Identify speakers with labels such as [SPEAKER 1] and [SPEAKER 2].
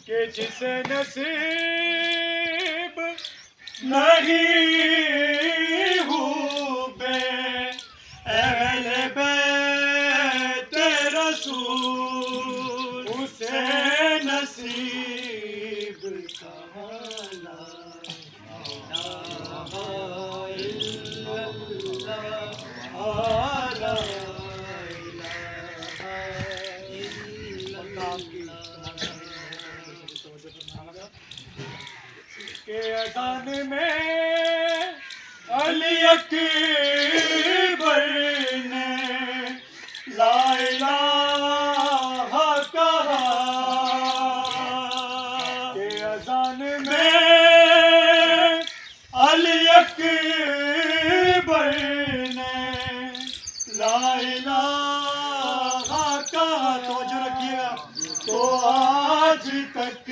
[SPEAKER 1] کہ جسے نصیب نہیں حب اہل بیت رسول اسے نصیب کہاں لا الہ الا اللہ لا کہ اذان میں علی اکبر نے لا الہ کہا کہ اذان میں علی اکبر نے لا الہ کہا توجہ رکھیے گا تو آج تک